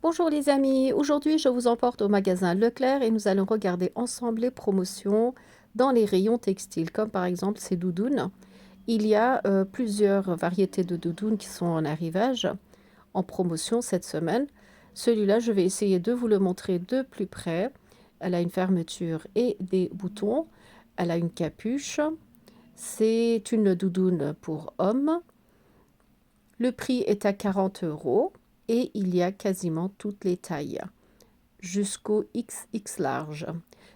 Bonjour les amis, aujourd'hui je vous emporte au magasin Leclerc et nous allons regarder ensemble les promotions dans les rayons textiles, comme par exemple ces doudounes. Il y a plusieurs variétés de doudounes qui sont en arrivage, en promotion cette semaine. Celui-là, je vais essayer de vous le montrer de plus près. Elle a une fermeture et des boutons. Elle a une capuche. C'est une doudoune pour hommes. Le prix est à 40 € et il y a quasiment toutes les tailles, jusqu'au XX large.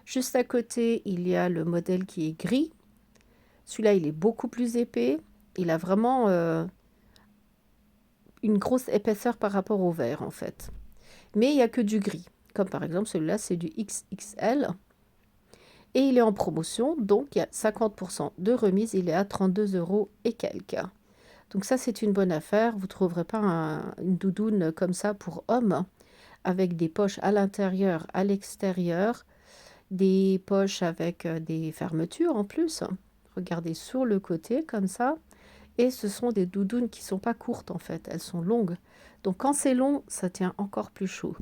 Juste à côté, il y a le modèle qui est gris. Celui-là, il est beaucoup plus épais. Il a vraiment une grosse épaisseur par rapport au vert, en fait. Mais il n'y a que du gris. Comme par exemple, celui-là, c'est du XXL. Et il est en promotion, donc il y a 50% de remise. Il est à 32 € et quelques. Donc ça, c'est une bonne affaire. Vous ne trouverez pas une doudoune comme ça pour hommes, avec des poches à l'intérieur, à l'extérieur, des poches avec des fermetures en plus. Regardez sur le côté comme ça. Et ce sont des doudounes qui ne sont pas courtes en fait, elles sont longues. Donc quand c'est long, ça tient encore plus chaud.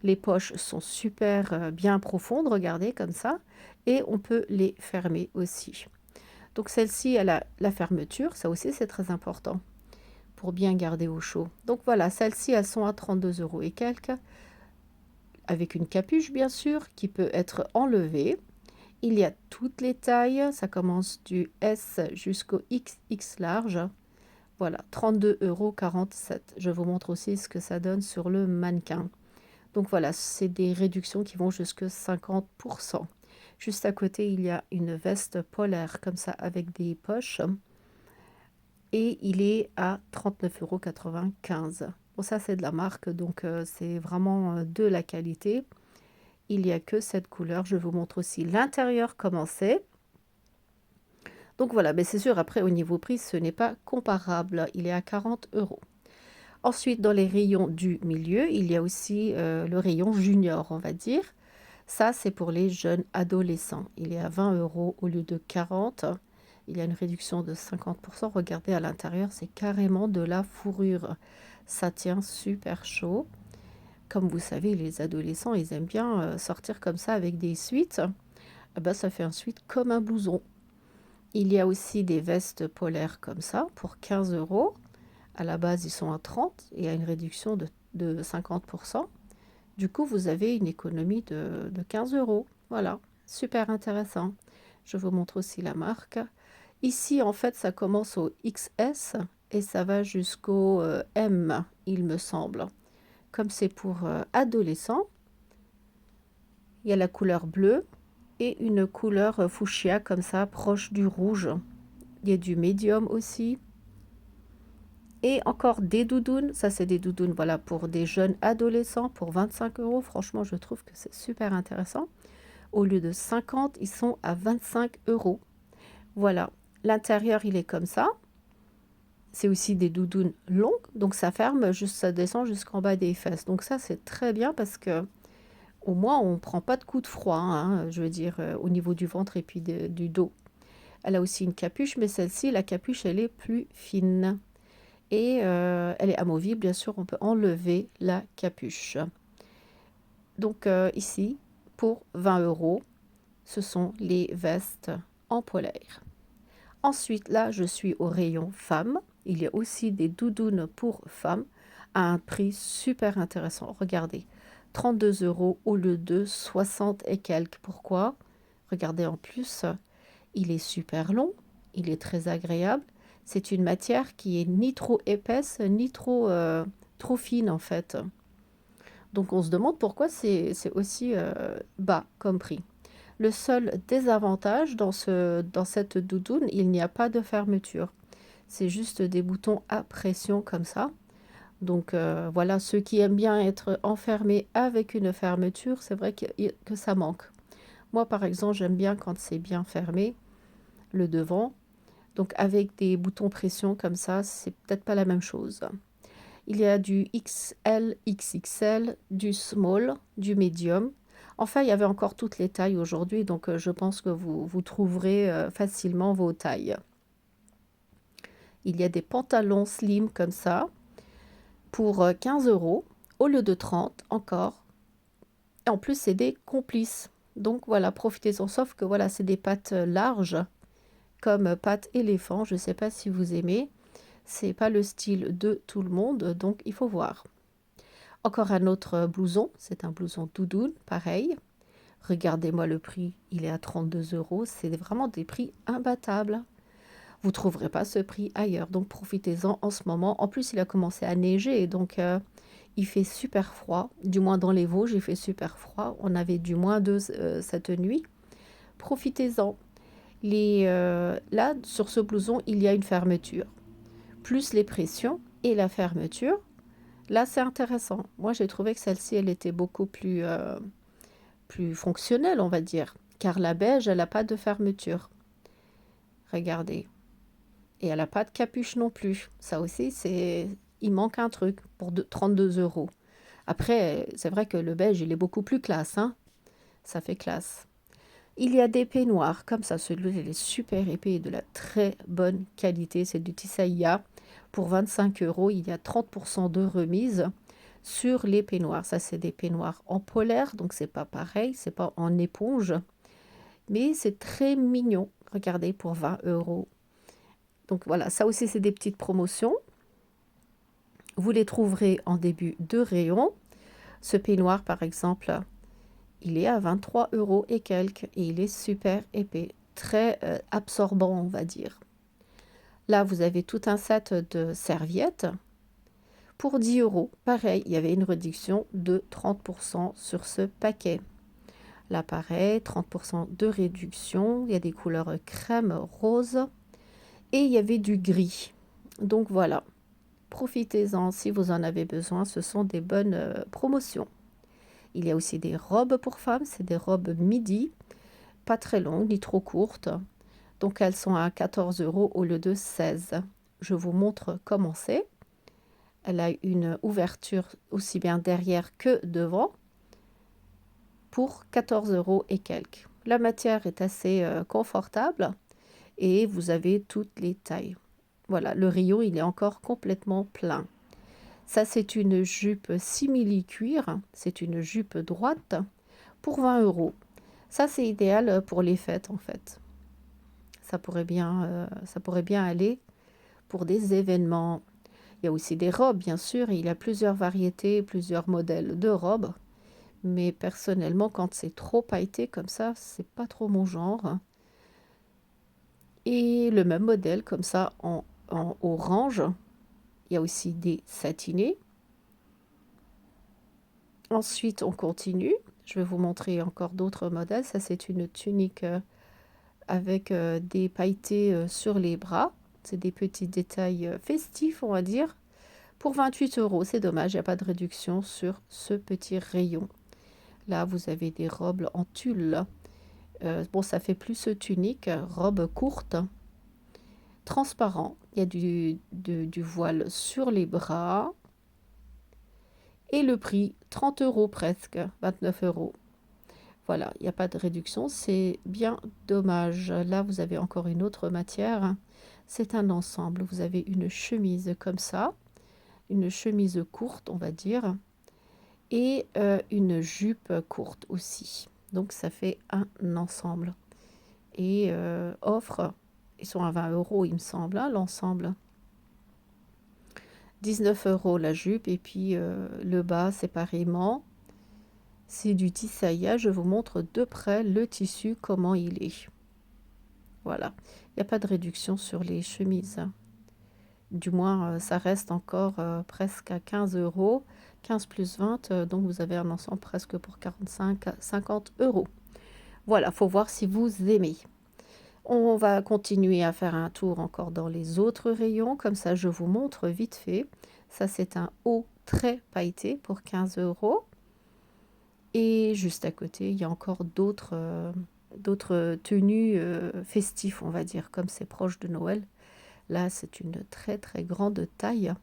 Les poches sont super bien profondes, regardez comme ça. Et on peut les fermer aussi. Donc celle-ci, elle a la fermeture, ça aussi c'est très important pour bien garder au chaud. Donc voilà, celles-ci, elles sont à 32 € et quelques, avec une capuche bien sûr, qui peut être enlevée. Il y a toutes les tailles, ça commence du S jusqu'au XX large. Voilà, 32,47 €. Je vous montre aussi ce que ça donne sur le mannequin. Donc voilà, c'est des réductions qui vont jusqu'à 50%. Juste à côté, il y a une veste polaire comme ça avec des poches. Et il est à 39,95 €. Bon, ça, c'est de la marque, donc c'est vraiment de la qualité. Il n'y a que cette couleur. Je vous montre aussi l'intérieur comment c'est. Donc voilà, mais c'est sûr, après, au niveau prix, ce n'est pas comparable. Il est à 40 €. Ensuite, dans les rayons du milieu, il y a aussi le rayon junior, on va dire. Ça, c'est pour les jeunes adolescents. Il est à 20 € au lieu de 40. Il y a une réduction de 50%. Regardez à l'intérieur, c'est carrément de la fourrure. Ça tient super chaud. Comme vous savez, les adolescents, ils aiment bien sortir comme ça avec des suites. Ah ben, ça fait un suite comme un blouson. Il y a aussi des vestes polaires comme ça pour 15 €. À la base, ils sont à 30 et à une réduction de 50%. Du coup, vous avez une économie de 15 €. Voilà, super intéressant. Je vous montre aussi la marque. Ici, en fait, ça commence au XS et ça va jusqu'au M, il me semble. Comme c'est pour adolescents, il y a la couleur bleue et une couleur fuchsia comme ça, proche du rouge. Il y a du médium aussi. Et encore des doudounes, ça c'est des doudounes voilà, pour des jeunes adolescents pour 25 €. Franchement, je trouve que c'est super intéressant. Au lieu de 50, ils sont à 25 €. Voilà, l'intérieur il est comme ça. C'est aussi des doudounes longues, donc ça ferme, juste, ça descend jusqu'en bas des fesses. Donc ça c'est très bien parce que au moins on ne prend pas de coups de froid, hein, je veux dire au niveau du ventre et puis du dos. Elle a aussi une capuche, mais celle-ci, la capuche, elle est plus fine. Et elle est amovible, bien sûr, on peut enlever la capuche. Donc ici, pour 20 €, ce sont les vestes en polaire. Ensuite, là, je suis au rayon femmes. Il y a aussi des doudounes pour femmes à un prix super intéressant. Regardez, 32 € au lieu de 60 et quelques. Pourquoi? Regardez en plus, il est super long, il est très agréable. C'est une matière qui est ni trop épaisse, ni trop fine en fait. Donc on se demande pourquoi c'est aussi bas comme prix. Le seul désavantage dans cette doudoune, il n'y a pas de fermeture. C'est juste des boutons à pression comme ça. Donc voilà, ceux qui aiment bien être enfermés avec une fermeture, c'est vrai que ça manque. Moi par exemple, j'aime bien quand c'est bien fermé, le devant. Donc avec des boutons pression comme ça, c'est peut-être pas la même chose. Il y a du XL, XXL, du small, du medium. Enfin, il y avait encore toutes les tailles aujourd'hui, donc je pense que vous trouverez facilement vos tailles. Il y a des pantalons slim comme ça pour 15 € au lieu de 30 encore. Et en plus, c'est des complices. Donc voilà, profitez-en. Sauf que voilà, c'est des pattes larges, comme pattes éléphant. Je ne sais pas si vous aimez. C'est pas le style de tout le monde, donc il faut voir. Encore un autre blouson. C'est un blouson doudoune, pareil. Regardez-moi le prix, il est à 32 euros. C'est vraiment des prix imbattables. Vous ne trouverez pas ce prix ailleurs, donc profitez-en en ce moment. En plus, il a commencé à neiger, donc il fait super froid. Du moins dans les Vosges, il fait super froid. On avait du -2 cette nuit. Profitez-en. Là, sur ce blouson, il y a une fermeture. Plus les pressions et la fermeture. Là, c'est intéressant. Moi, j'ai trouvé que celle-ci, elle était beaucoup plus fonctionnelle, on va dire. Car la beige, elle n'a pas de fermeture. Regardez. Et elle n'a pas de capuche non plus. Ça aussi, il manque un truc pour 32 euros. Après, c'est vrai que le beige, il est beaucoup plus classe, hein. Ça fait classe. Il y a des peignoirs comme ça. Celui-là, il est super épais et de la très bonne qualité. C'est du Tissaïa. Pour 25 euros, il y a 30% de remise sur les peignoirs. Ça, c'est des peignoirs en polaire, donc c'est pas pareil. C'est pas en éponge. Mais c'est très mignon. Regardez, pour 20 euros. Donc voilà, ça aussi, c'est des petites promotions. Vous les trouverez en début de rayon. Ce peignoir, par exemple, il est à 23 euros et quelques. Et il est super épais, très absorbant, on va dire. Là, vous avez tout un set de serviettes pour 10 euros. Pareil, il y avait une réduction de 30% sur ce paquet. Là, pareil, 30% de réduction. Il y a des couleurs crème, rose. Et il y avait du gris. Donc voilà. Profitez-en si vous en avez besoin, ce sont des bonnes promotions. Il y a aussi des robes pour femmes, c'est des robes midi, pas très longues ni trop courtes. Donc elles sont à 14 euros au lieu de 16. Je vous montre comment c'est. Elle a une ouverture aussi bien derrière que devant pour 14 euros et quelques. La matière est assez confortable et vous avez toutes les tailles. Voilà, le rayon il est encore complètement plein. Ça, c'est une jupe simili-cuir. C'est une jupe droite pour 20 euros. Ça, c'est idéal pour les fêtes, en fait. Ça pourrait bien aller pour des événements. Il y a aussi des robes, bien sûr. Il y a plusieurs variétés, plusieurs modèles de robes. Mais personnellement, quand c'est trop pailleté comme ça, c'est pas trop mon genre. Et le même modèle, comme ça, en orange. Il y a aussi des satinés. Ensuite, on continue. Je vais vous montrer encore d'autres modèles. Ça, c'est une tunique avec des pailletés sur les bras. C'est des petits détails festifs, on va dire. Pour 28 euros, c'est dommage, il n'y a pas de réduction sur ce petit rayon. Là, vous avez des robes en tulle. Bon, ça fait plus tunique, robe courte, transparent. Il y a du voile sur les bras. Et le prix, 30 euros presque, 29 euros. Voilà, il n'y a pas de réduction, c'est bien dommage. Là, vous avez encore une autre matière. C'est un ensemble. Vous avez une chemise comme ça, une chemise courte, on va dire, et une jupe courte aussi. Donc, ça fait un ensemble. Et offre, ils sont à 20 euros, il me semble, hein, l'ensemble. 19 euros la jupe, et puis le bas séparément. C'est du Tissaïa, je vous montre de près le tissu, comment il est. Voilà, il n'y a pas de réduction sur les chemises. Du moins, ça reste encore presque à 15 euros. 15 plus 20, donc vous avez un ensemble presque pour 45 à 50 euros. Voilà, faut voir si vous aimez. On va continuer à faire un tour encore dans les autres rayons. Comme ça, je vous montre vite fait. Ça, c'est un haut très pailleté pour 15 euros. Et juste à côté, il y a encore d'autres tenues festives, on va dire, comme c'est proche de Noël. Là, c'est une très très grande taille.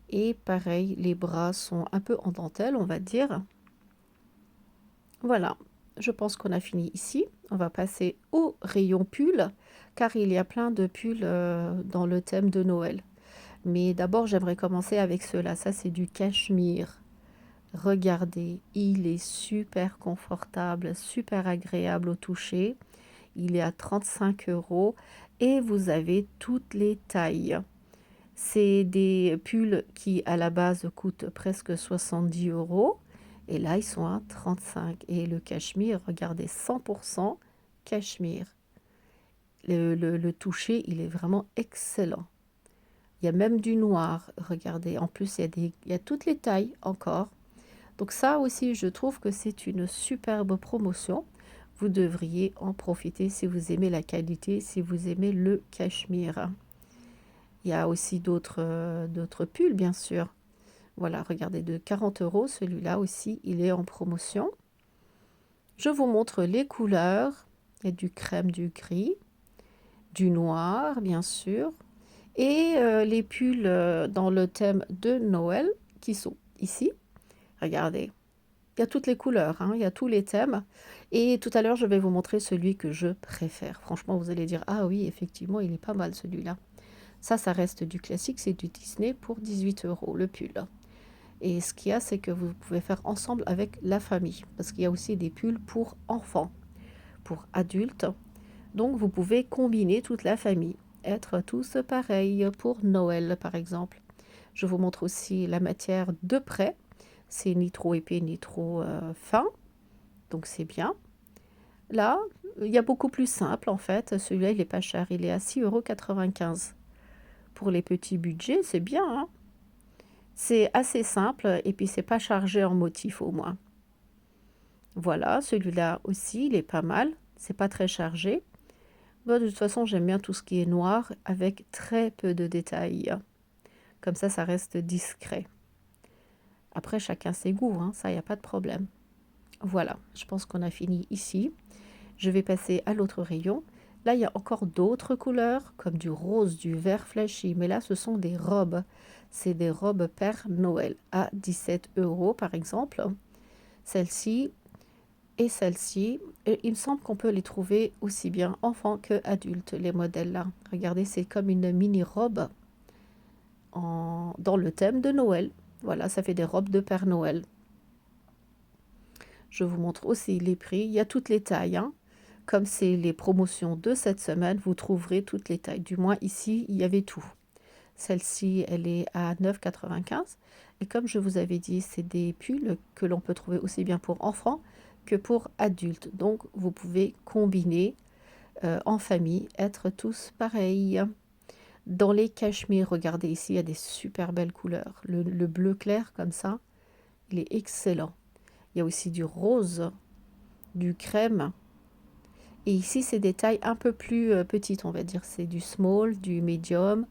Et pareil, les bras sont un peu en dentelle, on va dire. Voilà, je pense qu'on a fini ici. On va passer au rayon pull, car il y a plein de pulls dans le thème de Noël. Mais d'abord, j'aimerais commencer avec ceux-là. Ça, c'est du cachemire. Regardez, il est super confortable, super agréable au toucher. Il est à 35 € et vous avez toutes les tailles. C'est des pulls qui, à la base, coûtent presque 70 € et là, ils sont à 35. Et le cachemire, regardez, 100% cachemire. Le toucher, il est vraiment excellent. Il y a même du noir, regardez. En plus, il y a toutes les tailles encore. Donc ça aussi, je trouve que c'est une superbe promotion. Vous devriez en profiter si vous aimez la qualité, si vous aimez le cachemire. Il y a aussi d'autres pulls, bien sûr. Voilà, regardez, de 40 €, celui-là aussi, il est en promotion. Je vous montre les couleurs. Il y a du crème, du gris, du noir, bien sûr. Et les pulls dans le thème de Noël qui sont ici. Regardez, il y a toutes les couleurs, hein, il y a tous les thèmes. Et tout à l'heure, je vais vous montrer celui que je préfère. Franchement, vous allez dire, ah oui, effectivement, il est pas mal celui-là. Ça reste du classique, c'est du Disney pour 18 € le pull. Et ce qu'il y a, c'est que vous pouvez faire ensemble avec la famille. Parce qu'il y a aussi des pulls pour enfants, pour adultes. Donc, vous pouvez combiner toute la famille. Être tous pareils pour Noël, par exemple. Je vous montre aussi la matière de près. C'est ni trop épais, ni trop fin. Donc, c'est bien. Là, il y a beaucoup plus simple, en fait. Celui-là, il n'est pas cher. Il est à 6,95 € pour les petits budgets. C'est bien, hein. C'est assez simple et puis c'est pas chargé en motif au moins. Voilà, celui-là aussi, il est pas mal. C'est pas très chargé. Moi, de toute façon, j'aime bien tout ce qui est noir avec très peu de détails. Comme ça reste discret. Après, chacun ses goûts, hein, ça, il n'y a pas de problème. Voilà, je pense qu'on a fini ici. Je vais passer à l'autre rayon. Là, il y a encore d'autres couleurs, comme du rose, du vert flashy. Mais là, ce sont des robes. C'est des robes Père Noël à 17 € par exemple. Celle-ci et celle-ci. Et il me semble qu'on peut les trouver aussi bien enfants que adultes, les modèles là. Regardez, c'est comme une mini-robe dans le thème de Noël. Voilà, ça fait des robes de Père Noël. Je vous montre aussi les prix. Il y a toutes les tailles, hein. Comme c'est les promotions de cette semaine, vous trouverez toutes les tailles. Du moins ici, il y avait tout. Celle-ci, elle est à 9,95 €. Et comme je vous avais dit, c'est des pulls que l'on peut trouver aussi bien pour enfants que pour adultes. Donc, vous pouvez combiner en famille, être tous pareils. Dans les cachemires, regardez ici, il y a des super belles couleurs. Le bleu clair comme ça, il est excellent. Il y a aussi du rose, du crème. Et ici, c'est des tailles un peu plus petites, on va dire. C'est du small, du medium.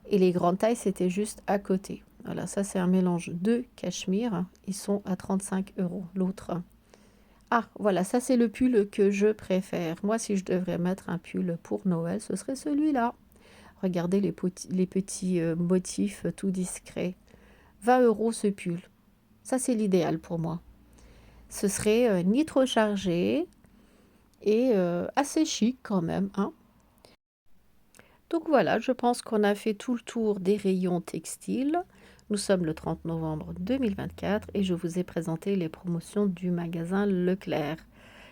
Et les grandes tailles, c'était juste à côté. Voilà, ça, c'est un mélange de cachemire. Ils sont à 35 € l'autre. Ah, voilà, ça, c'est le pull que je préfère. Moi, si je devrais mettre un pull pour Noël, ce serait celui-là. Regardez les petits motifs tout discrets. 20 € ce pull. Ça, c'est l'idéal pour moi. Ce serait ni trop chargé et assez chic quand même, hein. Donc voilà, je pense qu'on a fait tout le tour des rayons textiles. Nous sommes le 30 novembre 2024 et je vous ai présenté les promotions du magasin Leclerc.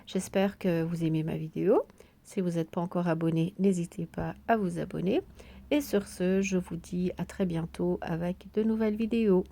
J'espère que vous aimez ma vidéo. Si vous n'êtes pas encore abonné, n'hésitez pas à vous abonner. Et sur ce, je vous dis à très bientôt avec de nouvelles vidéos.